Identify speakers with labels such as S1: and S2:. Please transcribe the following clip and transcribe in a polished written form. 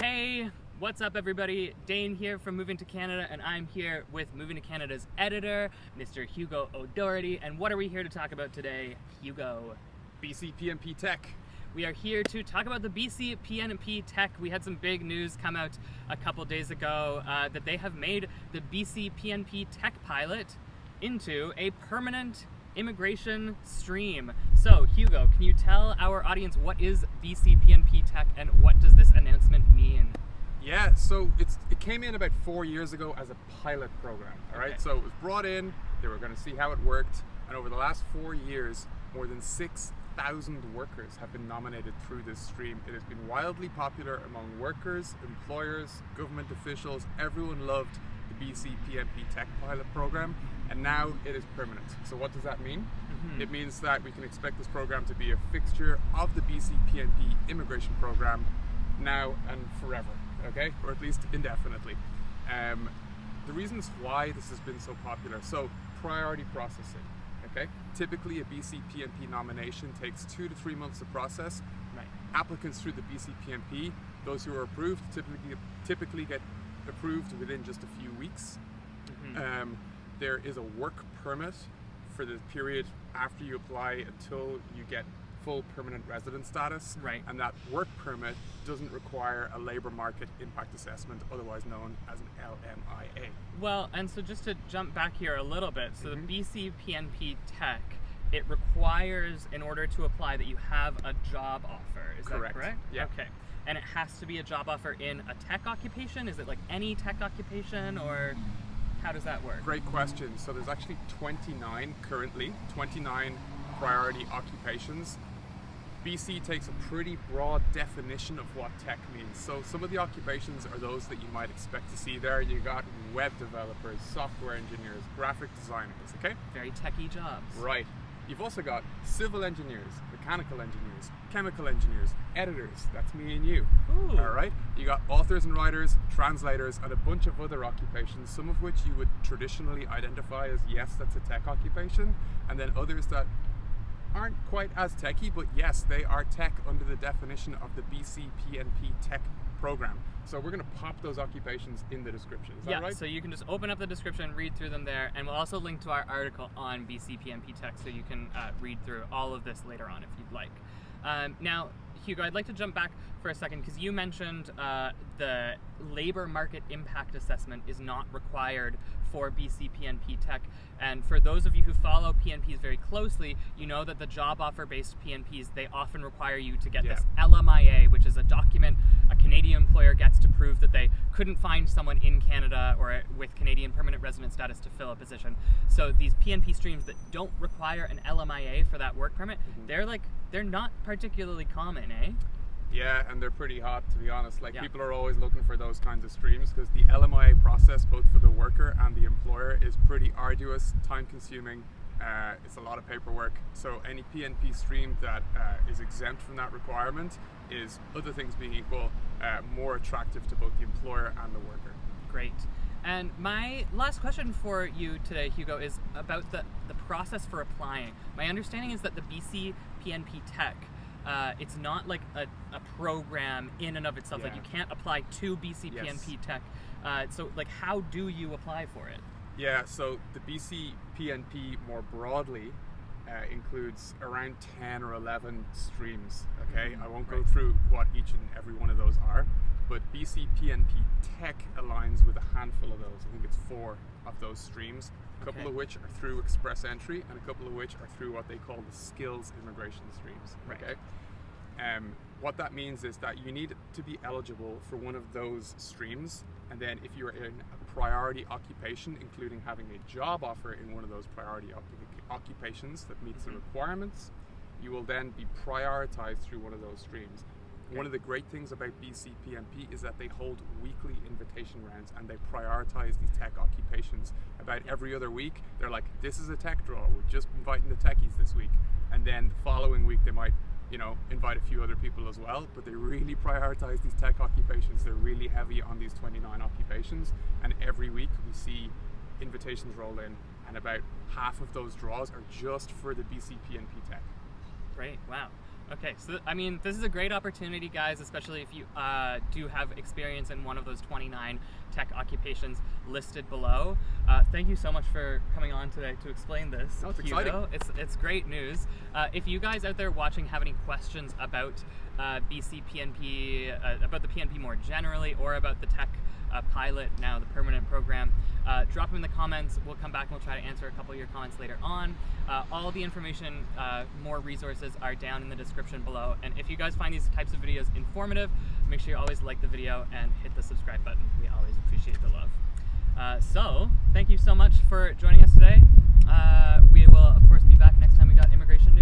S1: Hey, what's up everybody? Dane here from Moving to Canada, and I'm here with Moving to Canada's editor, Mr. Hugo O'Doherty. And what are we here to talk about today, Hugo?
S2: BC PNP Tech.
S1: We are here to talk about the BC PNP Tech. We had some big news come out a couple days ago that they have made the BC PNP Tech Pilot into a permanent immigration stream. So, Hugo, can you tell our audience what is BC PNP Tech and what does this announcement mean?
S2: Yeah, so it came in about 4 years ago as a pilot program, all right?
S1: Okay.
S2: So it was brought in, they were going to see how it worked, and over the last 4 years, more than 6,000 workers have been nominated through this stream. It has been wildly popular among workers, employers, government officials. Everyone loved the BC PNP Tech Pilot program, and now it is permanent. So what does that mean? It means that we can expect this program to be a fixture of the BC PNP immigration program now and forever, okay? Or at least indefinitely. The reasons why this has been so popular, so priority processing, okay? Typically a BC PNP nomination takes 2 to 3 months to process.
S1: Right.
S2: Applicants through the BC PNP, those who are approved, typically get approved within just a few weeks. There is a work permit for the period after you apply until you get full permanent resident status.
S1: Right.
S2: And that work permit doesn't require a labour market impact assessment, otherwise known as an LMIA.
S1: Well, and so just to jump back here a little bit, so the BC PNP Tech, it requires, in order to apply, that you have a job offer. Is
S2: Correct.
S1: that correct?
S2: Yeah.
S1: Okay. And it has to be a job offer in a tech occupation? Is it like any tech occupation, or how does that work?
S2: Great question. So there's actually 29 currently, 29 priority occupations. BC takes a pretty broad definition of what tech means. So some of the occupations are those that you might expect to see there. You got web developers, software engineers, graphic designers, okay?
S1: Very techie jobs.
S2: Right. You've also got civil engineers, mechanical engineers, chemical engineers, editors, that's me and you.
S1: Ooh.
S2: All right. You got authors and writers, translators, and a bunch of other occupations, some of which you would traditionally identify as, yes, that's a tech occupation, and then others that aren't quite as techy, but yes, they are tech under the definition of the BC PNP Tech program. So we're going to pop those occupations in the description. Is that right?
S1: So you can just open up the description, read through them there, and we'll also link to our article on BC PNP Tech so you can read through all of this later on if you'd like. Now, Hugo, I'd like to jump back for a second because you mentioned the labor market impact assessment is not required for BC PNP Tech. And for those of you who follow PNPs very closely, you know that the job offer based PNPs, they often require you to get this LMIA, which is a document a Canadian employer gets to prove that they couldn't find someone in Canada or with Canadian permanent resident status to fill a position. So these PNP streams that don't require an LMIA for that work permit, they're not particularly common, eh?
S2: Yeah, and they're pretty hot, to be honest. People are always looking for those kinds of streams because the LMIA process, both for the worker and the employer, is pretty arduous, time-consuming. It's a lot of paperwork. So any PNP stream that is exempt from that requirement is, other things being equal, more attractive to both the employer and the worker.
S1: Great. And my last question for you today, Hugo, is about the process for applying. My understanding is that the BC PNP Tech, it's not like a program in and of itself. Like you can't apply to BC PNP Tech. So how do you apply for it?
S2: Yeah, so the BC PNP more broadly includes around 10 or 11 streams, okay? I won't go through what each and every one of those are, but BC PNP Tech aligns with a handful of those. I think it's 4 of those streams, a couple of which are through express entry and a couple of which are through what they call the skills immigration streams, okay? What that means is that you need to be eligible for one of those streams, and then if you're in a priority occupation, including having a job offer in one of those priority occupations that meets the requirements, you will then be prioritized through one of those streams. One of the great things about BC PNP is that they hold weekly invitation rounds and they prioritize these tech occupations. About every other week, they're like, this is a tech draw, we're just inviting the techies this week. And then the following week, they might invite a few other people as well, but they really prioritize these tech occupations. They're really heavy on these 29 occupations, and every week we see invitations roll in, and about half of those draws are just for the BC PNP Tech.
S1: Great, wow. Okay, so I mean, this is a great opportunity, guys, especially if you do have experience in one of those 29 tech occupations listed below. Thank you so much for coming on today to explain this.
S2: Oh, it's
S1: Hugo.
S2: exciting.
S1: It's great news. If you guys out there watching have any questions about BC PNP, about the PNP more generally, or about the Tech Pilot, now the permanent program, drop them in the comments. We'll come back and we'll try to answer a couple of your comments later on. All the information, more resources are down in the description below. And if you guys find these types of videos informative, make sure you always like the video and hit the subscribe button. We always appreciate the love. So, thank you so much for joining us today. We will, of course, be back next time we got immigration news.